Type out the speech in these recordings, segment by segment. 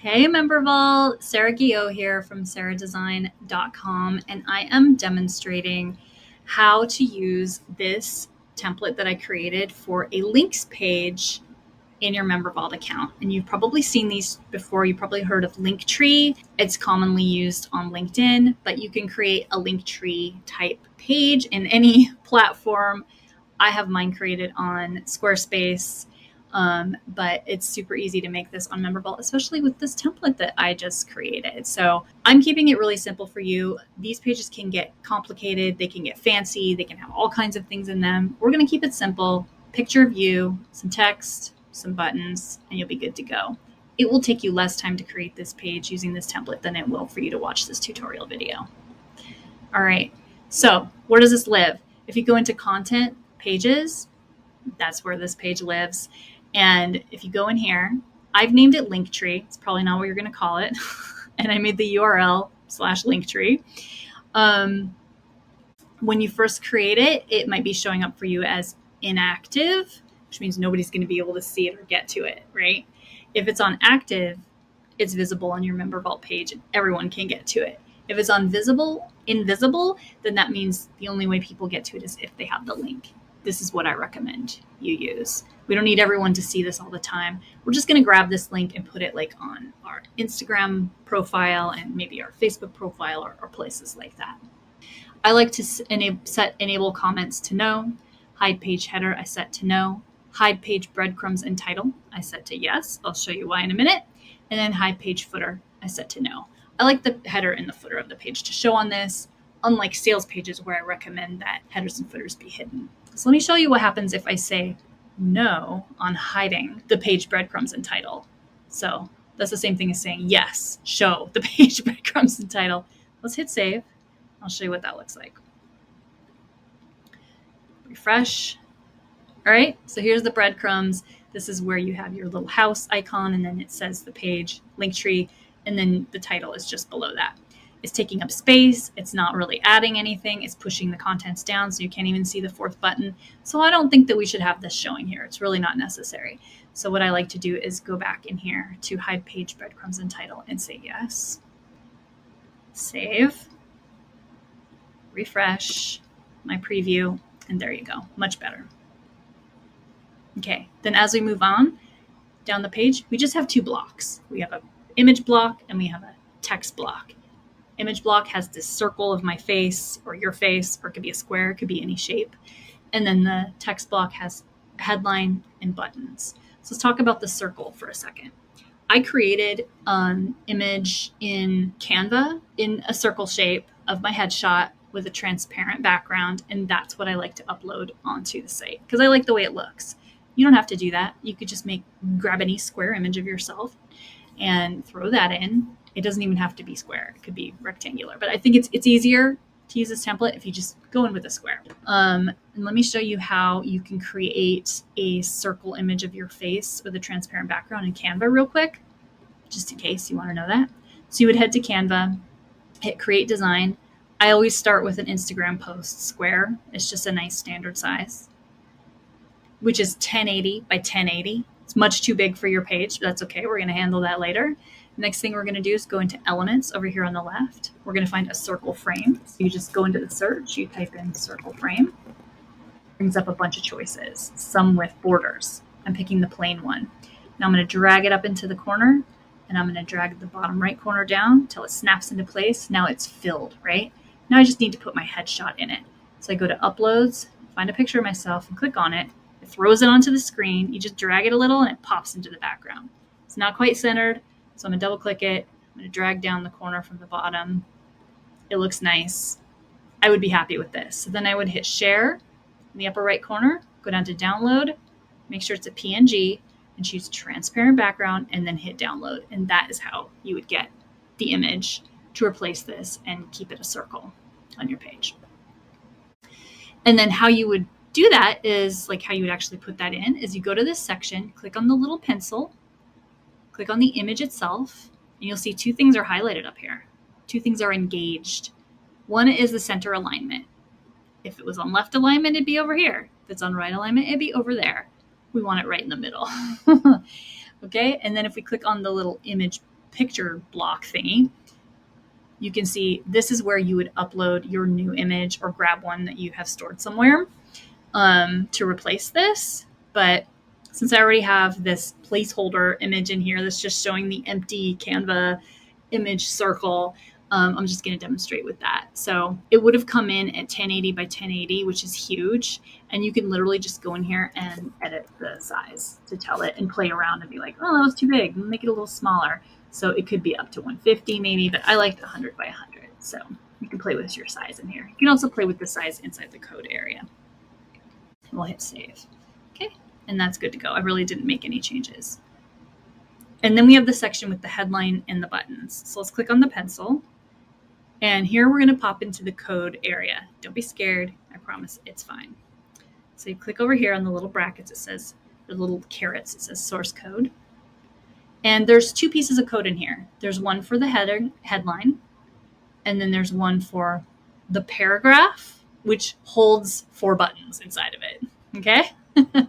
Hey MemberVault, Sarah Guillot here from sarahdesign.com, and I am demonstrating how to use this template that I created for a links page in your MemberVault account. And you've probably seen these before. You probably heard of Linktree. It's commonly used on LinkedIn, but you can create a Linktree type page in any platform. I have mine created on Squarespace. But it's super easy to make this on MemberVault, especially with this template that I just created. So I'm keeping it really simple for you. These pages can get complicated. They can get fancy. They can have all kinds of things in them. We're going to keep it simple. Picture of you, some text, some buttons, and you'll be good to go. It will take you less time to create this page using this template than it will for you to watch this tutorial video. All right. So where does this live? If you go into content pages, that's where this page lives. And if you go in here, I've named it Linktree. It's probably not what you're going to call it. And I made the URL /Linktree. When you first create it, it might be showing up for you as inactive, which means nobody's going to be able to see it or get to it, right? If it's on active, it's visible on your MemberVault page and everyone can get to it. If it's on invisible, then that means the only way people get to it is if they have the link. This is what I recommend you use. We don't need everyone to see this all the time. We're just going to grab this link and put it like on our Instagram profile and maybe our Facebook profile or places like that. I like to set enable comments to no, hide page header, I set to no, hide page breadcrumbs and title, I set to yes. I'll show you why in a minute. And then hide page footer, I set to no. I like the header and the footer of the page to show on this, unlike sales pages where I recommend that headers and footers be hidden. So let me show you what happens if I say no on hiding the page breadcrumbs and title. So that's the same thing as saying yes, show the page breadcrumbs and title. Let's hit save. I'll show you what that looks like. Refresh. All right, so here's the breadcrumbs. This is where you have your little house icon, and then it says the page, Linktree, and then the title is just below that. It's taking up space. It's not really adding anything. It's pushing the contents down so you can't even see the fourth button. So I don't think that we should have this showing here. It's really not necessary. So what I like to do is go back in here to hide page breadcrumbs and title and say yes. Save. Refresh my preview. And there you go. Much better. Okay. Then as we move on down the page, we just have two blocks. We have an image block and we have a text block. Image block has this circle of my face or your face, or it could be a square, it could be any shape. And then the text block has headline and buttons. So let's talk about the circle for a second. I created an image in Canva in a circle shape of my headshot with a transparent background, and that's what I like to upload onto the site because I like the way it looks. You don't have to do that. You could just grab any square image of yourself and throw that in. It doesn't even have to be square. It could be rectangular, but I think it's easier to use this template if you just go in with a square. And let me show you how you can create a circle image of your face with a transparent background in Canva real quick, just in case you want to know that. So you would head to Canva, hit create design. I always start with an Instagram post square. It's just a nice standard size, which is 1080 by 1080. It's much too big for your page, but that's okay. We're going to handle that later. Next thing we're going to do is go into elements over here on the left. We're going to find a circle frame. So you just go into the search, you type in circle frame. It brings up a bunch of choices, some with borders. I'm picking the plain one. Now I'm going to drag it up into the corner, and I'm going to drag the bottom right corner down until it snaps into place. Now it's filled, right? Now I just need to put my headshot in it. So I go to uploads, find a picture of myself and click on it. It throws it onto the screen. You just drag it a little and it pops into the background. It's not quite centered. So I'm going to double click it. I'm going to drag down the corner from the bottom. It looks nice. I would be happy with this. So then I would hit share in the upper right corner, go down to download, make sure it's a PNG, and choose transparent background, and then hit download. And that is how you would get the image to replace this and keep it a circle on your page. And then how you would do that is like how you would actually put that in is you go to this section, click on the little pencil, click on the image itself, and you'll see two things are highlighted up here. Two things are engaged. One is the center alignment. If it was on left alignment, it'd be over here. If it's on right alignment, it'd be over there. We want it right in the middle. Okay, and then if we click on the little image picture block thingy, you can see this is where you would upload your new image or grab one that you have stored somewhere to replace this. But since I already have this placeholder image in here that's just showing the empty Canva image circle, I'm just going to demonstrate with that. So it would have come in at 1080 by 1080, which is huge. And you can literally just go in here and edit the size to tell it and play around and be like, oh, that was too big. Make it a little smaller. So it could be up to 150 maybe, but I liked 100 by 100. So you can play with your size in here. You can also play with the size inside the code area. And we'll hit save. Okay, and that's good to go. I really didn't make any changes. And then we have the section with the headline and the buttons. So let's click on the pencil. And here we're going to pop into the code area. Don't be scared. I promise it's fine. So you click over here on the little brackets. It says, the little carrots, it says source code. And there's two pieces of code in here. There's one for the headline, and then there's one for the paragraph, which holds 4 buttons inside of it. Okay?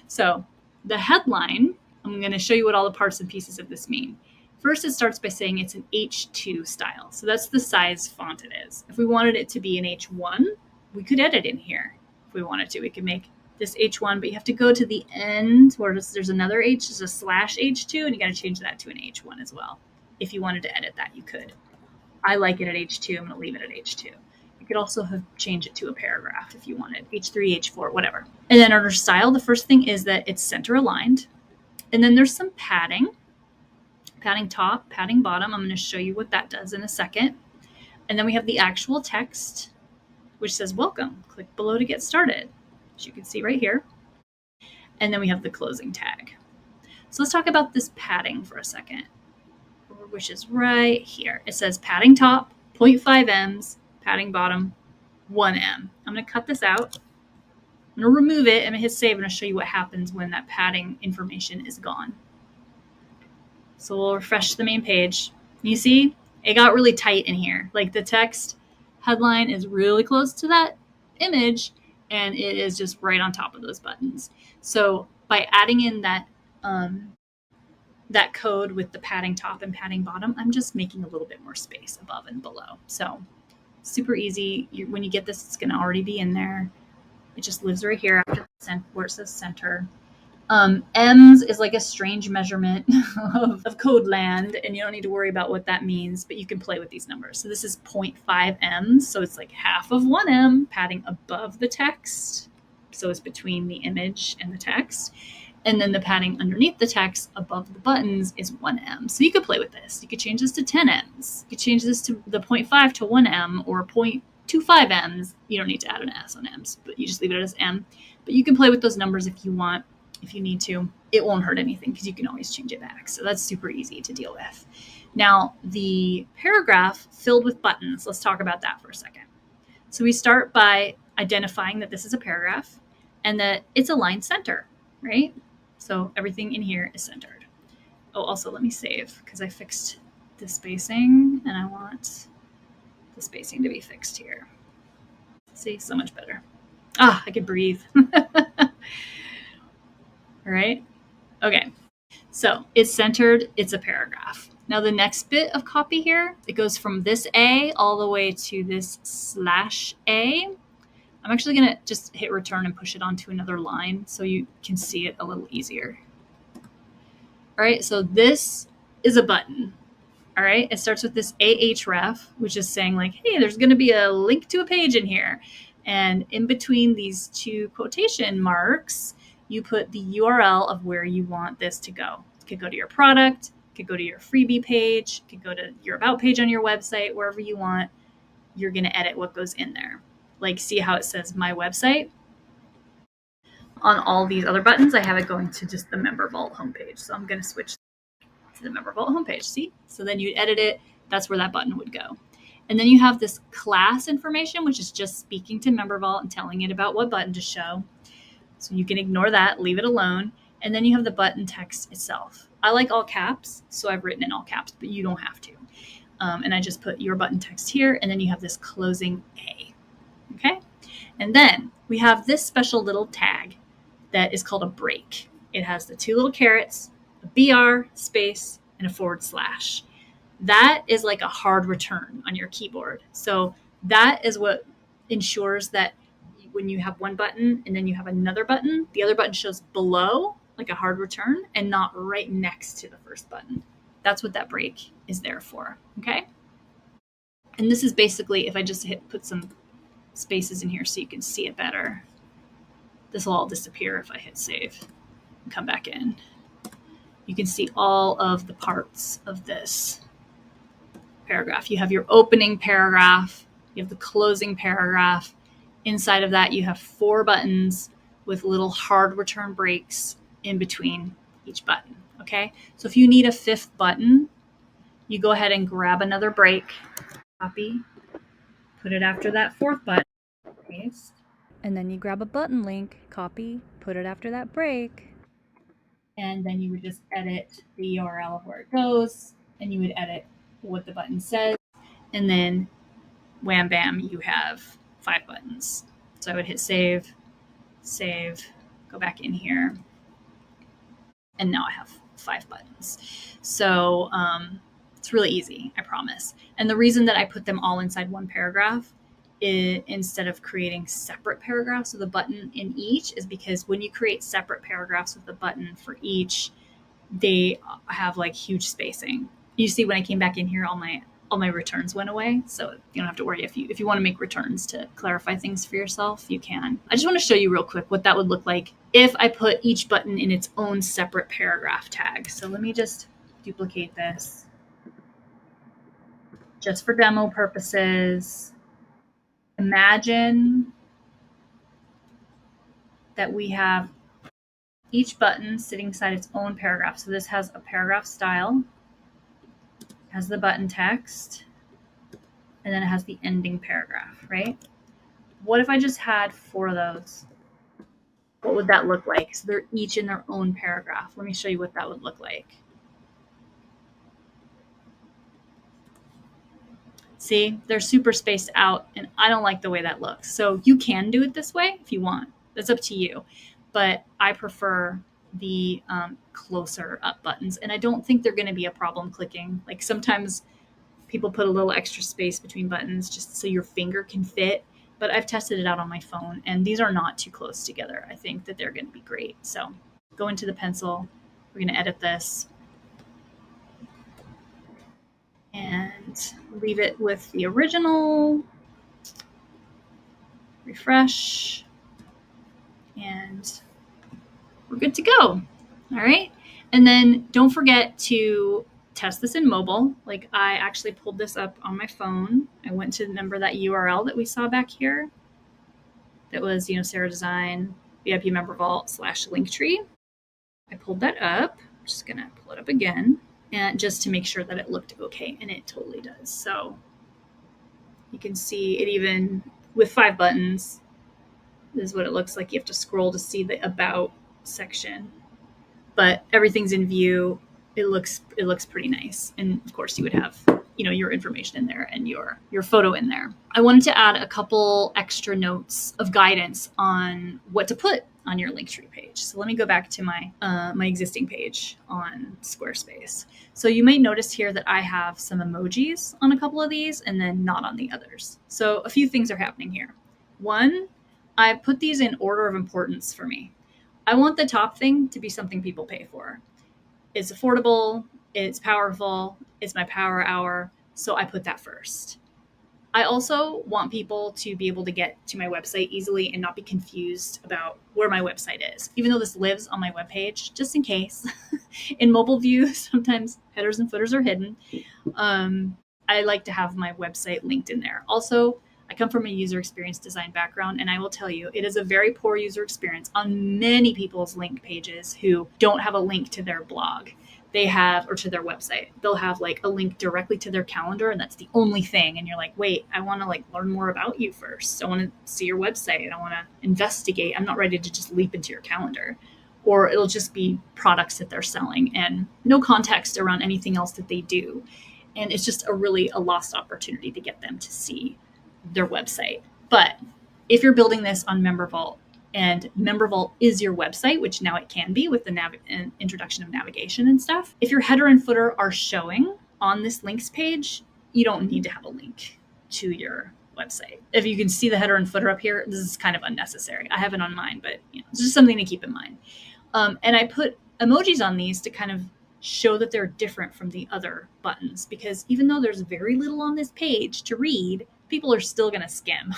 So the headline, I'm going to show you what all the parts and pieces of this mean. First, it starts by saying it's an H2 style. So that's the size font it is. If we wanted it to be an H1, we could edit in here. If we wanted to, we could make this H1, but you have to go to the end where there's another H, there's a /H2, and you got to change that to an H1 as well. If you wanted to edit that, you could. I like it at H2. I'm going to leave it at H2. You could also have changed it to a paragraph if you wanted, H3, H4, whatever. And then under style, the first thing is that it's center aligned. And then there's some padding top, padding bottom. I'm going to show you what that does in a second. And then we have the actual text, which says welcome. Click below to get started, as you can see right here. And then we have the closing tag. So let's talk about this padding for a second, which is right here. It says padding top, 0.5 M's, padding bottom, 1 M. I'm going to cut this out. I'm going to remove it. I'm going to hit save and I'll show you what happens when that padding information is gone. So we'll refresh the main page. You see, it got really tight in here. Like the text headline is really close to that image and it is just right on top of those buttons. So by adding in that that code with the padding top and padding bottom, I'm just making a little bit more space above and below. So super easy. When you get this, it's going to already be in there. It just lives right here after where it says center. M's is like a strange measurement of code land, and you don't need to worry about what that means, but you can play with these numbers. So this is 0.5 M's, so it's like half of 1 M, padding above the text. So it's between the image and the text. And then the padding underneath the text above the buttons is 1 M. So you could play with this. You could change this to 10 M's. You could change this to the 0.5 to 1 M or 0.25 M's. You don't need to add an S on M's, but you just leave it as M. But you can play with those numbers if you want. If you need to, it won't hurt anything because you can always change it back. So that's super easy to deal with. Now, the paragraph filled with buttons, let's talk about that for a second. So we start by identifying that this is a paragraph and that it's aligned center, right? So everything in here is centered. Oh, also let me save because I fixed the spacing and I want the spacing to be fixed here. See, so much better. Ah, I can breathe. All right. Okay. So it's centered. It's a paragraph. Now the next bit of copy here, it goes from this A all the way to this /A. I'm actually going to just hit return and push it onto another line so you can see it a little easier. All right. So this is a button. All right. It starts with this ahref, which is saying like, hey, there's going to be a link to a page in here. And in between these two quotation marks, you put the URL of where you want this to go. It could go to your product, it could go to your freebie page, it could go to your about page on your website, wherever you want. You're going to edit what goes in there. Like, see how it says my website? On all these other buttons, I have it going to just the MemberVault homepage. So I'm going to switch to the MemberVault homepage. See? So then you'd edit it. That's where that button would go. And then you have this class information, which is just speaking to MemberVault and telling it about what button to show. So you can ignore that, leave it alone. And then you have the button text itself. I like all caps, so I've written in all caps, but you don't have to. And I just put your button text here, and then you have this closing A. Okay? And then we have this special little tag that is called a break. It has the 2 little carrots, a BR, space, and a /. That is like a hard return on your keyboard. So that is what ensures that when you have one button and then you have another button, the other button shows below like a hard return and not right next to the first button. That's what that break is there for, okay? And this is basically, if I just put some spaces in here so you can see it better, this will all disappear if I hit save and come back in. You can see all of the parts of this paragraph. You have your opening paragraph, you have the closing paragraph. Inside of that, you have 4 buttons with little hard return breaks in between each button, okay? So if you need a 5th button, you go ahead and grab another break, copy, put it after that 4th button, paste, and then you grab a button link, copy, put it after that break, and then you would just edit the URL of where it goes, and you would edit what the button says, and then wham bam, you have 5 buttons. So I would hit save, go back in here, and now I have 5 buttons. So it's really easy, I promise. And the reason that I put them all inside one paragraph instead of creating separate paragraphs with a button in each is because when you create separate paragraphs with a button for each, they have like huge spacing. You see when I came back in here, all my returns went away. So you don't have to worry. If you want to make returns to clarify things for yourself, you can. I just want to show you real quick what that would look like if I put each button in its own separate paragraph tag. So let me just duplicate this just for demo purposes. Imagine that we have each button sitting inside its own paragraph. So this has a paragraph style, has the button text, and then it has the ending paragraph, right? What if I just had 4 of those? What would that look like? So they're each in their own paragraph. Let me show you what that would look like. See, they're super spaced out, and I don't like the way that looks. So you can do it this way if you want. That's up to you. But I prefer the closer up buttons, and I don't think they're going to be a problem clicking. Like sometimes people put a little extra space between buttons just so your finger can fit, but I've tested it out on my phone, and these are not too close together. I think that they're going to be great. So go into the pencil. We're going to edit this and leave it with the original. Refresh, and we're good to go. All right. And then don't forget to test this in mobile. Like I actually pulled this up on my phone. I went to remember that URL that we saw back here. That was, Sarah Design, VIP MemberVault /Linktree. I pulled that up. I'm just going to pull it up again, and just to make sure that it looked okay, and it totally does. So you can see it even with 5 buttons. This is what it looks like. You have to scroll to see the about section, but everything's in view. It looks pretty nice. And of course you would have, your information in there and your photo in there. I wanted to add a couple extra notes of guidance on what to put on your Linktree page. So let me go back to my existing page on Squarespace. So you may notice here that I have some emojis on a couple of these and then not on the others. So a few things are happening here. One, I put these in order of importance for me. I want the top thing to be something people pay for. It's affordable, it's powerful, it's my power hour, so I put that first. I also want people to be able to get to my website easily and not be confused about where my website is, even though this lives on my webpage, just in case. In mobile view, sometimes headers and footers are hidden. I like to have my website linked in there. Also, I come from a user experience design background, and I will tell you, it is a very poor user experience on many people's link pages who don't have a link to their blog. They have, or to their website. They'll have like a link directly to their calendar, and that's the only thing. And you're like, wait, I want to learn more about you first. I want to see your website. I want to investigate. I'm not ready to just leap into your calendar. Or it'll just be products that they're selling and no context around anything else that they do. And it's just a lost opportunity to get them to see their website. But if you're building this on MemberVault, and MemberVault is your website, which now it can be with the introduction of navigation and stuff. If your header and footer are showing on this links page, you don't need to have a link to your website. If you can see the header and footer up here, this is kind of unnecessary. I have it on mine, but it's just something to keep in mind. And I put emojis on these to kind of show that they're different from the other buttons, because even though there's very little on this page to read, people are still going to skim.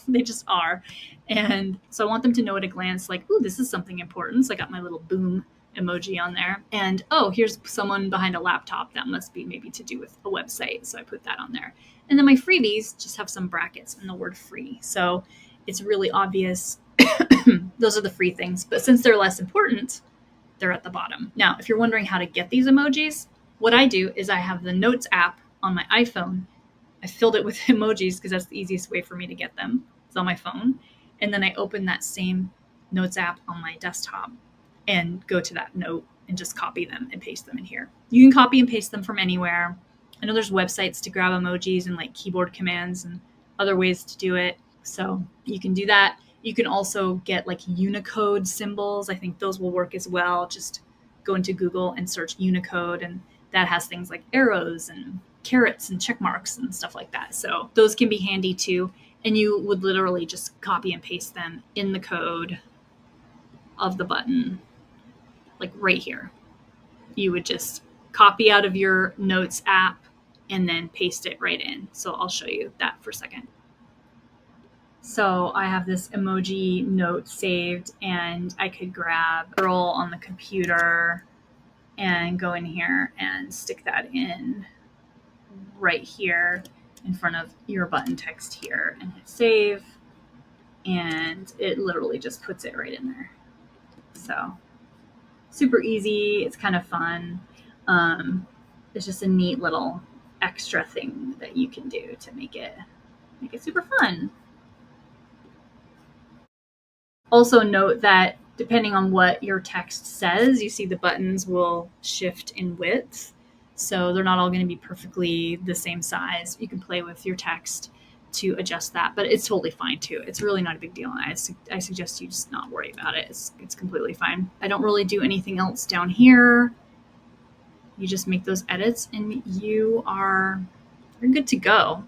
They just are. And so I want them to know at a glance, like, ooh, this is something important. So I got my little boom emoji on there. And, oh, here's someone behind a laptop. That must be maybe to do with a website. So I put that on there. And then my freebies just have some brackets and the word free. So it's really obvious. Those are the free things. But since they're less important, they're at the bottom. Now, if you're wondering how to get these emojis, what I do is I have the Notes app on my iPhone. I filled it with emojis because that's the easiest way for me to get them. It's on my phone. And then I open that same Notes app on my desktop and go to that note and just copy them and paste them in here. You can copy and paste them from anywhere. I know there's websites to grab emojis and like keyboard commands and other ways to do it. So you can do that. You can also get like Unicode symbols. I think those will work as well. Just go into Google and search Unicode, and that has things like arrows and carrots and check marks and stuff like that. So those can be handy too. And you would literally just copy and paste them in the code of the button, like right here. You would just copy out of your Notes app and then paste it right in. So I'll show you that for a second. So I have this emoji note saved, and I could grab girl on the computer and go in here and stick that in right here in front of your button text here and hit save. And it literally just puts it right in there. So super easy. It's kind of fun. It's just a neat little extra thing that you can do to make it super fun. Also note that depending on what your text says, you see the buttons will shift in width. So they're not all going to be perfectly the same size. You can play with your text to adjust that, but it's totally fine too. It's really not a big deal. I suggest you just not worry about it. It's completely fine. I don't really do anything else down here. You just make those edits and you're good to go.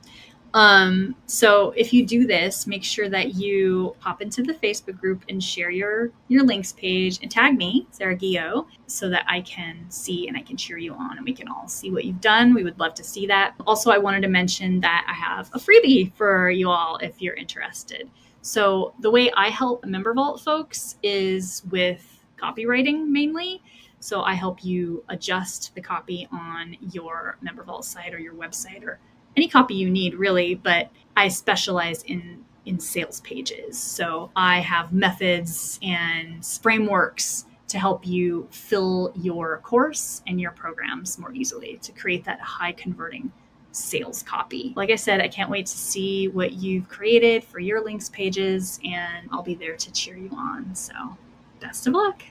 So if you do this, make sure that you pop into the Facebook group and share your links page and tag me, Sarah Guillot, so that I can see and I can cheer you on and we can all see what you've done. We would love to see that. Also, I wanted to mention that I have a freebie for you all if you're interested. So the way I help MemberVault folks is with copywriting mainly. So I help you adjust the copy on your MemberVault site or your website or any copy you need, really, but I specialize in sales pages. So I have methods and frameworks to help you fill your course and your programs more easily to create that high converting sales copy. Like I said, I can't wait to see what you've created for your links pages, and I'll be there to cheer you on. So best of luck.